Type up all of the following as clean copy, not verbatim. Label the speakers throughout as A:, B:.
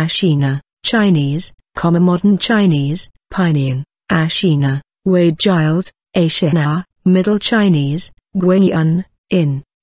A: āshǐnà, Chinese, Modern Chinese, Pinyin, Ashina, Wade-Giles, a-shǐnà, Middle Chinese, Guangyun,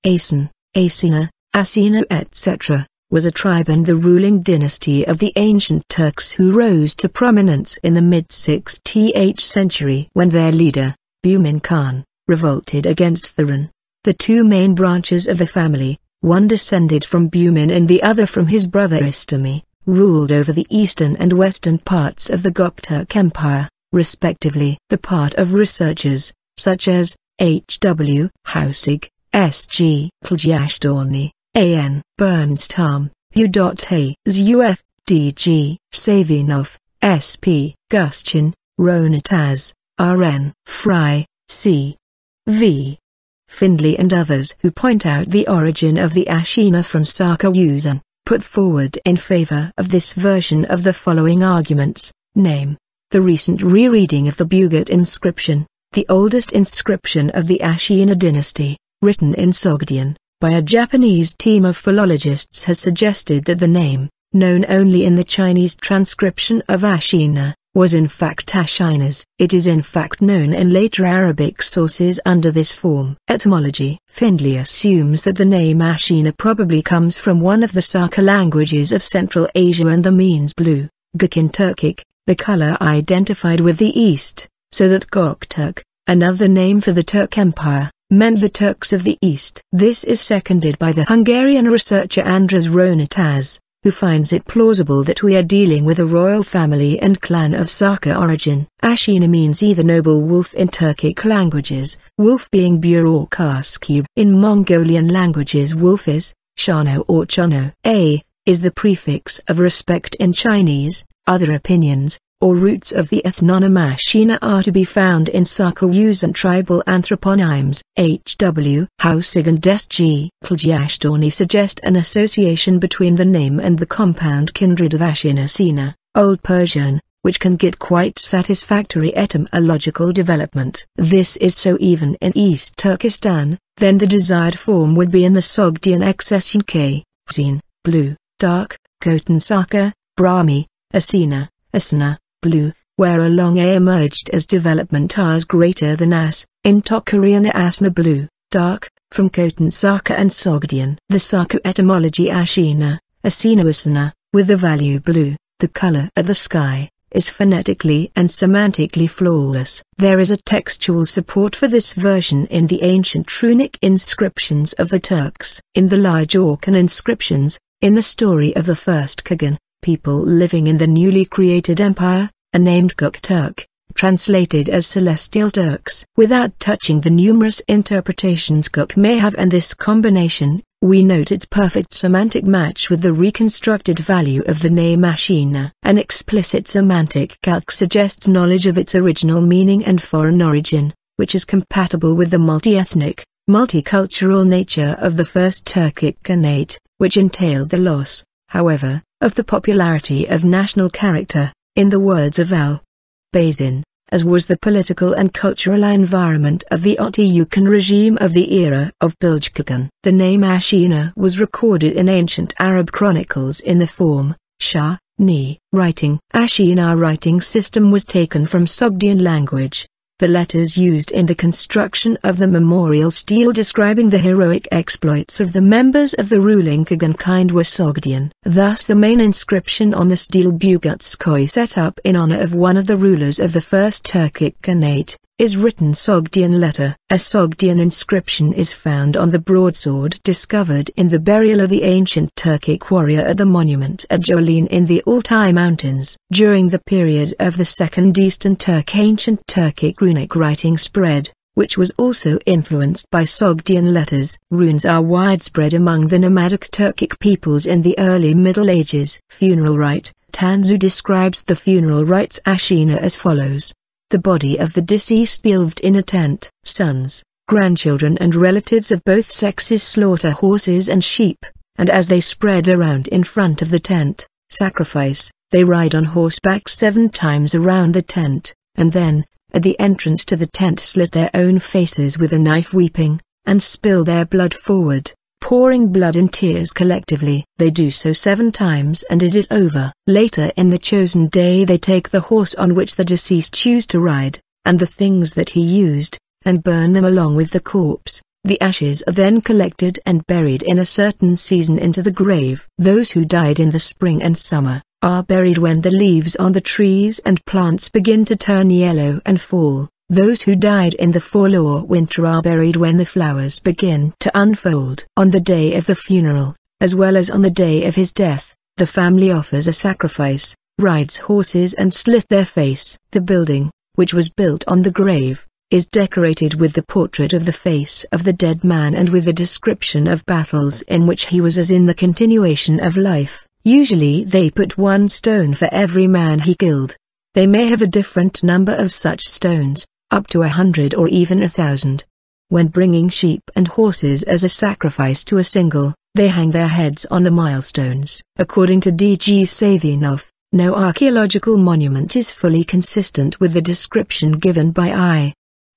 A: Asen, Açina, Asena etc., was a tribe and the ruling dynasty of the ancient Turks who rose to prominence in the mid-6th century when their leader, Bumin Khan, revolted against Rouran. The two main branches of the family, one descended from Bumin and the other from his brother Istemi, ruled over the eastern and western parts of the Göktürk Empire, respectively. The part of researchers, such as H.W. Haussig, S.G. Kljyashtorny, A.N. Bernstamm, Yu.A. Zuev, D.G. Savinov, S.P. Guschin, Rona-Tas, R.N. Frye, C.V. Findley and others who point out the origin of the āshǐnà from Saka-Wusun, put forward in favor of this version of the following arguments. Name. The recent rereading of the Bugut inscription, the oldest inscription of the Ashina dynasty, written in Sogdian, by a Japanese team of philologists has suggested that the name, known only in the Chinese transcription of āshǐnà, was in fact āshīnas. It is in fact known in later Arabic sources under this form. Etymology. Findley assumes that the name āshīnà probably comes from one of the Saka languages of Central Asia and the means blue, Guschin Turkic, the color identified with the East, so that Göktürk, another name for the Turk Empire, meant the Turks of the East. This is seconded by the Hungarian researcher András Rona-Tas, who finds it plausible that we are dealing with a royal family and clan of Saka origin. Ashina means either noble wolf in Turkic languages, wolf being bur or kaskub. In Mongolian languages wolf is shano or chono. A is the prefix of respect in Chinese. Other opinions, or roots of the ethnonym Ashina are to be found in Saka-Wusun tribal anthroponyms. H.W. Haussig and S.G. Kljyashtorny suggest an association between the name and the compound kindred of Ashina, Old Persian, which can get quite satisfactory etymological development. This is so even in East Turkestan, then the desired form would be in the Sogdian accession k, seen, blue, dark, Khotan Saka, Brahmi, Asena, Asena, blue, where a long a emerged as development as greater than as, in Tocharian Asena blue, dark, from Khotan Saka and Sogdian. The Saka etymology āshīnà, Asena Asena, with the value blue, the color of the sky, is phonetically and semantically flawless. There is a textual support for this version in the ancient runic inscriptions of the Turks. In the large Orkan inscriptions, in the story of the first Khagan, people living in the newly created empire, are named Göktürk, translated as Celestial Turks. Without touching the numerous interpretations Gök may have and this combination, we note its perfect semantic match with the reconstructed value of the name āshīnà. An explicit semantic calque suggests knowledge of its original meaning and foreign origin, which is compatible with the multi-ethnic, multicultural nature of the first Turkic Khanate, which entailed the loss, however, of the popularity of national character, in the words of Al-Bazin, as was the political and cultural environment of the Ottoman regime of the era of Bilge-Khagan. The name Ashina was recorded in ancient Arab chronicles in the form, Shah-Ni writing. Ashina writing system was taken from Sogdian language. The letters used in the construction of the memorial stele describing the heroic exploits of the members of the ruling Khagan kind were Sogdian. Thus the main inscription on the stele Bugutskoy set up in honor of one of the rulers of the first Turkic Khanate, is written Sogdian letter. A Sogdian inscription is found on the broadsword discovered in the burial of the ancient Turkic warrior at the monument at Jolene in the Altai Mountains. During the period of the Second Eastern Turk ancient Turkic runic writing spread, which was also influenced by Sogdian letters. Runes are widespread among the nomadic Turkic peoples in the early Middle Ages. Funeral rite. Tanzu describes the funeral rites āshīnà as follows. The body of the deceased built in a tent. Sons, grandchildren and relatives of both sexes slaughter horses and sheep, and as they spread around in front of the tent, sacrifice, they ride on horseback 7 times around the tent, and then, at the entrance to the tent slit their own faces with a knife weeping, and spill their blood forward. pouring blood and tears collectively. They do so 7 times and it is over. Later in the chosen day they take the horse on which the deceased used to ride, and the things that he used, and burn them along with the corpse. The ashes are then collected and buried in a certain season into the grave. Those who died in the spring and summer are buried when the leaves on the trees and plants begin to turn yellow and fall. Those who died in the fall or winter are buried when the flowers begin to unfold. On the day of the funeral, as well as on the day of his death, the family offers a sacrifice, rides horses and slit their face. The building, which was built on the grave, is decorated with the portrait of the face of the dead man and with a description of battles in which he was as in the continuation of life. Usually they put 1 stone for every man he killed. They may have a different number of such stones, up to 100 or even 1,000. When bringing sheep and horses as a sacrifice to a single, they hang their heads on the milestones. According to D.G. Savinov, no archaeological monument is fully consistent with the description given by I.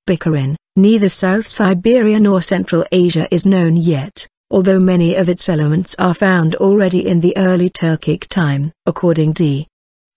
A: Bukharin. Neither South Siberia nor Central Asia is known yet, although many of its elements are found already in the early Turkic time. According to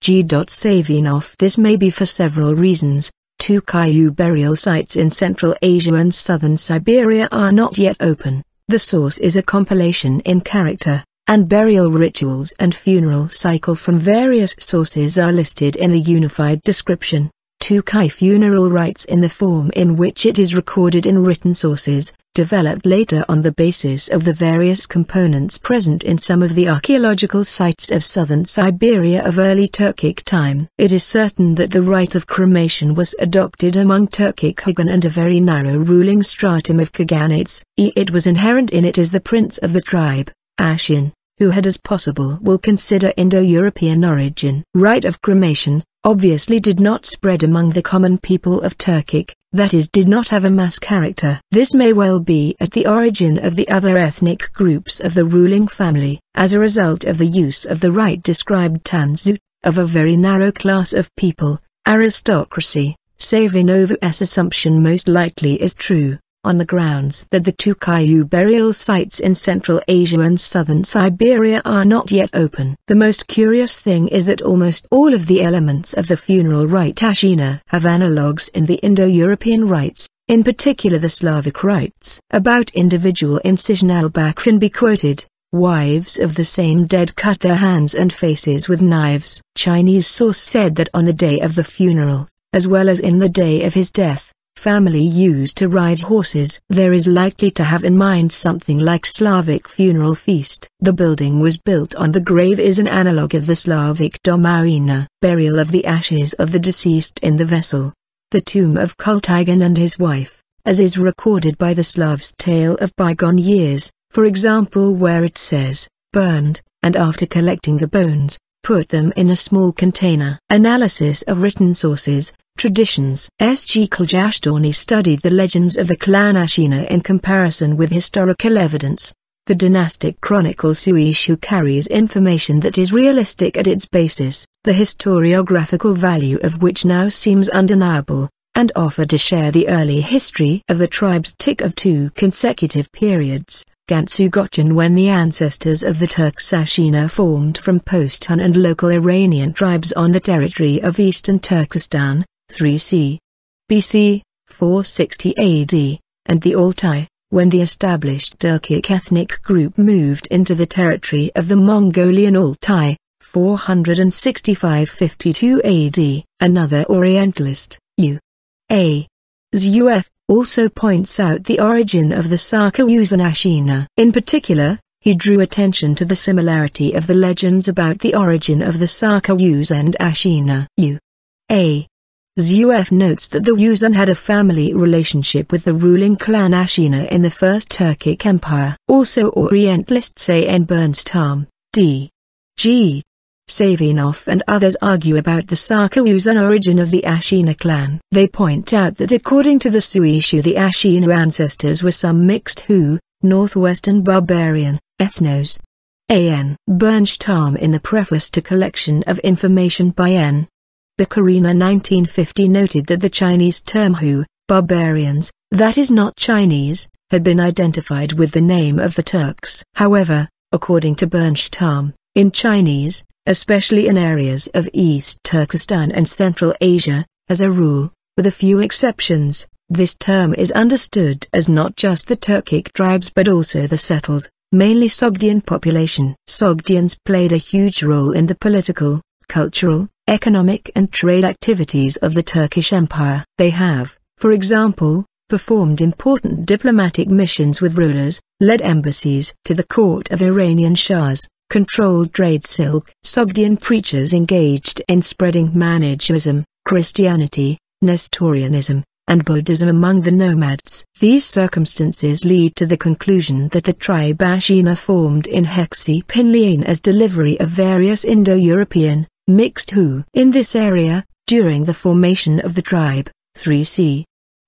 A: D.G. Savinov, this may be for several reasons. 2 Kyu burial sites in Central Asia and Southern Siberia are not yet open. The source is a compilation in character, and burial rituals and funeral cycle from various sources are listed in a unified description. 2 Kai funeral rites in the form in which it is recorded in written sources, developed later on the basis of the various components present in some of the archaeological sites of southern Siberia of early Turkic time. It is certain that the rite of cremation was adopted among Turkic Khagan and a very narrow ruling stratum of Khaganates. It was inherent in it as the prince of the tribe, a-shih-na, who had as possible will consider Indo-European origin. Rite of cremation obviously did not spread among the common people of Turkic, that is, did not have a mass character. This may well be at the origin of the other ethnic groups of the ruling family, as a result of the use of the rite described tanzu, of a very narrow class of people, aristocracy. Savinov's assumption most likely is true, on the grounds that the 2 Kyu burial sites in Central Asia and Southern Siberia are not yet open. The most curious thing is that almost all of the elements of the funeral rite āshīnà have analogues in the Indo-European rites, in particular the Slavic rites. About individual incision Albach can be quoted: wives of the same dead cut their hands and faces with knives. Chinese source said that on the day of the funeral, as well as in the day of his death, family used to ride horses. There is likely to have in mind something like Slavic funeral feast. The building was built on the grave is an analogue of the Slavic domāšana, burial of the ashes of the deceased in the vessel. The tomb of Kljyashtorny and his wife, as is recorded by the Slavs' tale of bygone years, for example, where it says, burned, and after collecting the bones, put them in a small container. Analysis of written sources, traditions. S.G. Kljyashtorny studied the legends of the clan Ashina in comparison with historical evidence. The dynastic chronicle Suishu carries information that is realistic at its basis, the historiographical value of which now seems undeniable, and offered to share the early history of the tribe's tick of 2 consecutive periods. Guschin, when the ancestors of the Turks a-shīnà formed from Post-Hun and local Iranian tribes on the territory of eastern Turkestan, 3 BC, 460 AD, and the Altai, when the established Turkic ethnic group moved into the territory of the Mongolian Altai, 465–52 AD. Another Orientalist, Yu.A. Zuev, also points out the origin of the Saka-Wusun a-shīnà. In particular, he drew attention to the similarity of the legends about the origin of the Saka-Wusun and a-shīnà. Yu.A. Zuev notes that the Wusun had a family relationship with the ruling clan Ashina in the First Turkic Empire. Also Orientalists A.N. Bernstamm, D.G. Savinov and others argue about the Saka-Wusun origin of the a-shīnà clan. They point out that according to the Suishu the a-shīnà ancestors were some mixed Hu, northwestern barbarian, ethnos. A.N. Bernstamm in the preface to Collection of Information by N. Bukharin 1950 noted that the Chinese term Hu, barbarians, that is not Chinese, had been identified with the name of the Turks. However, according to Bernstamm, in Chinese, especially in areas of East Turkestan and Central Asia, as a rule, with a few exceptions, this term is understood as not just the Turkic tribes but also the settled, mainly Sogdian population. Sogdians played a huge role in the political, cultural, economic and trade activities of the Turkish Empire. They have, for example, performed important diplomatic missions with rulers, led embassies to the court of Iranian shahs, controlled trade silk. Sogdian preachers engaged in spreading Manichaeism, Christianity, Nestorianism, and Buddhism among the nomads. These circumstances lead to the conclusion that the tribe āshǐnà formed in Pinyin as delivery of various Indo-European, mixed Hu. In this area, during the formation of the tribe, 3c.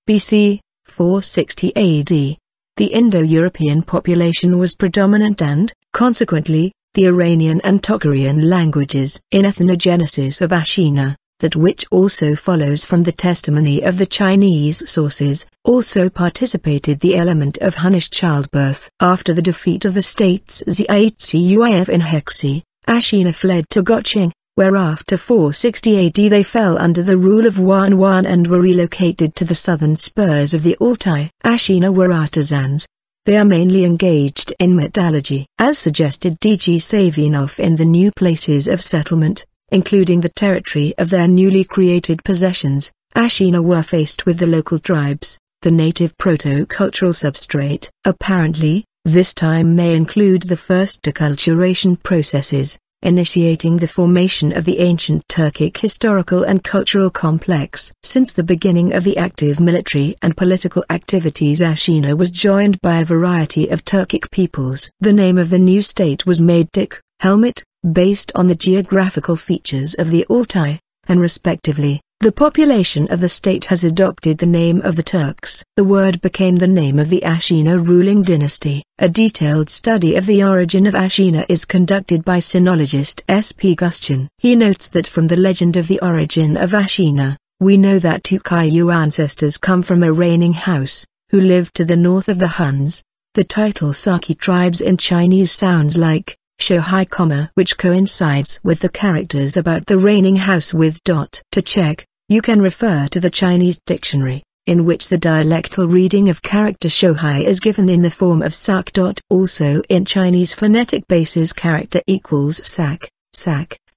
A: BC, 460 AD, the Indo-European population was predominant and, consequently, the Iranian and Tocharian languages. In ethnogenesis of āshǐnà, that which also follows from the testimony of the Chinese sources, also participated the element of Hunnish childbirth. After the defeat of the states Zuev in āshǐnà fled to Guschin, where after 460 AD they fell under the rule of Guangyun and were relocated to the southern spurs of the Altai. āshǐnà were artisans. They are mainly engaged in metallurgy. As suggested D.G. Savinov in the new places of settlement, including the territory of their newly created possessions, āshǐnà were faced with the local tribes, the native proto-cultural substrate. Apparently, this time may include the first acculturation processes, initiating the formation of the ancient Turkic historical and cultural complex. Since the beginning of the active military and political activities, āshǐnà was joined by a variety of Turkic peoples. The name of the new state was made Tik, helmet, based on the geographical features of the Altai, and respectively, the population of the state has adopted the name of the Turks. The word became the name of the āshīnà ruling dynasty. A detailed study of the origin of āshīnà is conducted by sinologist S.P. Guschin. He notes that from the legend of the origin of āshīnà, we know that two Kljyashtorny ancestors come from a reigning house, who lived to the north of the Huns. The title Saki tribes in Chinese sounds like shohai, which coincides with the characters about the reigning house with . To check, you can refer to the Chinese dictionary, in which the dialectal reading of character shohai is given in the form of sak. Also in Chinese phonetic basis character equals sak,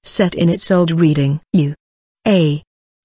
A: set in its old reading Yu.A.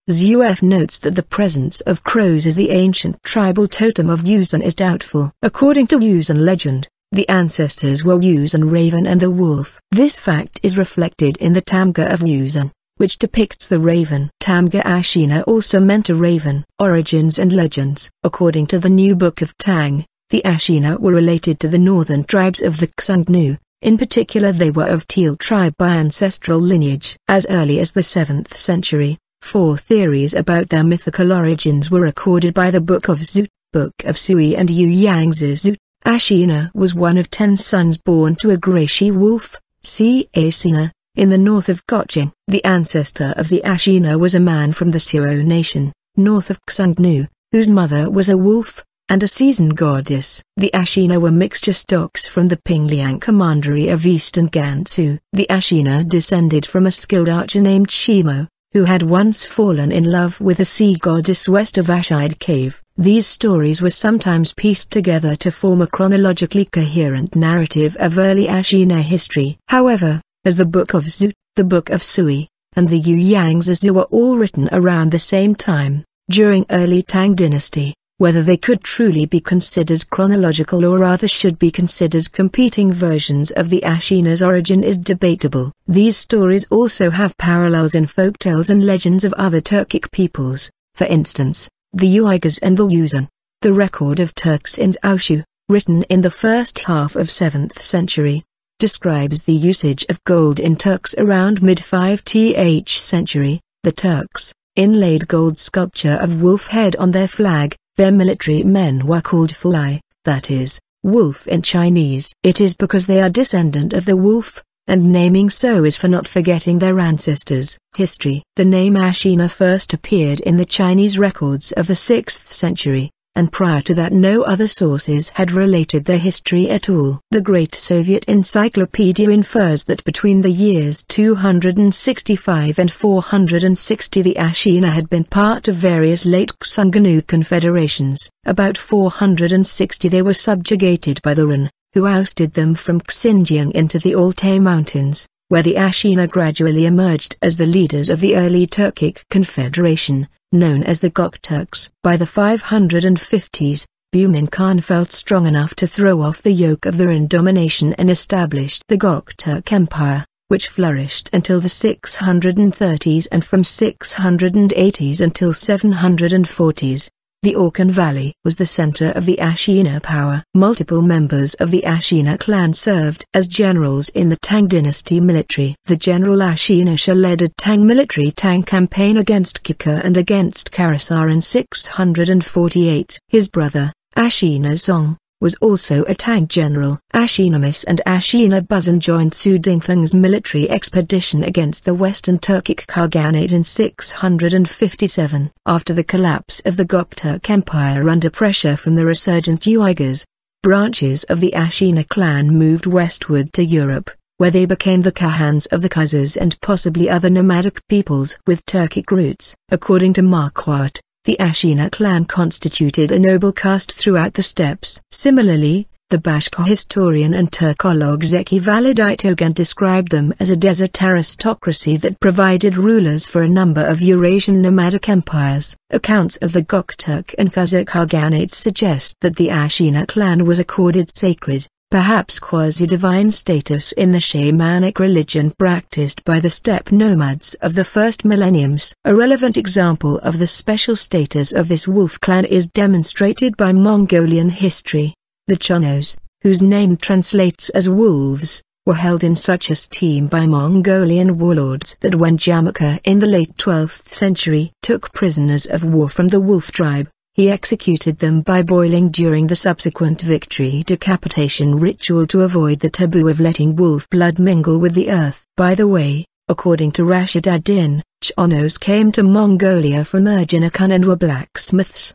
A: Zuev notes that the presence of crows as the ancient tribal totem of Yuuzhan is doubtful. According to Yuuzhan legend, the ancestors were Yuuzhan raven and the wolf. This fact is reflected in the Tamga of Yuuzhan, which depicts the raven. Tamga āshīnà also meant a raven. Origins and legends. According to the new book of Tang, the āshīnà were related to the northern tribes of the Xiongnu. In particular, they were of Teal tribe by ancestral lineage. As early as the 7th century, 4 theories about their mythical origins were recorded by the Book of Zut, Book of Sui and Yu Yang's Zut. Ashina was one of 10 sons born to a grey she-wolf, a-shǐnà, in the north of Guschin. The ancestor of the Ashina was a man from the Siro nation, north of Xiongnu, whose mother was a wolf, and a season goddess. The Ashina were mixture stocks from the Pinyin commandery of eastern Gansu. The Ashina descended from a skilled archer named Shimo, who had once fallen in love with a sea goddess west of Ashide Cave. These stories were sometimes pieced together to form a chronologically coherent narrative of early āshīnà history. However, as the Book of Zut, the Book of Sui, and the Yu Yang's Zhu were all written around the same time, during early Tang dynasty, whether they could truly be considered chronological or rather should be considered competing versions of the āshīnā's origin is debatable. These stories also have parallels in folktales and legends of other Turkic peoples, for instance, the Uyghurs and the Yuuzhan. The record of Turks in āshī, written in the first half of 7th century, describes the usage of gold in Turks around mid-5th century. The Turks inlaid gold sculpture of wolf head on their flag. Their military men were called Frye, that is, wolf in Chinese. It is because they are descendant of the wolf, and naming so is for not forgetting their ancestors. History. The name Ashina first appeared in the Chinese records of the 6th century, and prior to that no other sources had related their history at all. The Great Soviet Encyclopedia infers that between the years 265 and 460 the āshǐnà had been part of various late Xiongnu confederations. About 460 they were subjugated by the Rouran, who ousted them from Xinjiang into the Altai Mountains, where the āshīnà gradually emerged as the leaders of the early Turkic confederation, known as the Göktürks. By the 550s, Bumin Khan felt strong enough to throw off the yoke of the Rouran domination and established the Göktürk Empire, which flourished until the 630s and from 680s until 740s. The Orkhon Valley was the center of the āshīnà power. Multiple members of the āshīnà clan served as generals in the Tang dynasty military. The general āshīnà led a Tang military campaign against Kika and against Kharisar in 648. His brother, a-shǐnà Zong, was also a Tang general. a-shǐnà and a-shǐnà Buzan joined Su Dingfeng's military expedition against the Western Turkic Khaganate in 657. After the collapse of the Göktürk Empire under pressure from the resurgent Uyghurs, branches of the āshīnà clan moved westward to Europe, where they became the Khans of the Khazars and possibly other nomadic peoples with Turkic roots. According to Marquardt, the āshīnà clan constituted a noble caste throughout the steppes. Similarly, the Bashkir historian and Turkolog Zeki Validitogan described them as a desert aristocracy that provided rulers for a number of Eurasian nomadic empires. Accounts of the Göktürk and Khazar Khaganates suggest that the āshīnà clan was accorded sacred, perhaps quasi-divine status in the shamanic religion practiced by the steppe nomads of the first millenniums. A relevant example of the special status of this wolf clan is demonstrated by Mongolian history. The Chonos, whose name translates as wolves, were held in such esteem by Mongolian warlords that when Jamukha in the late 12th century took prisoners of war from the wolf tribe, he executed them by boiling during the subsequent victory decapitation ritual to avoid the taboo of letting wolf blood mingle with the earth. By the way, according to Rashid ad-Din, Chonos came to Mongolia from Ergenekon and were blacksmiths.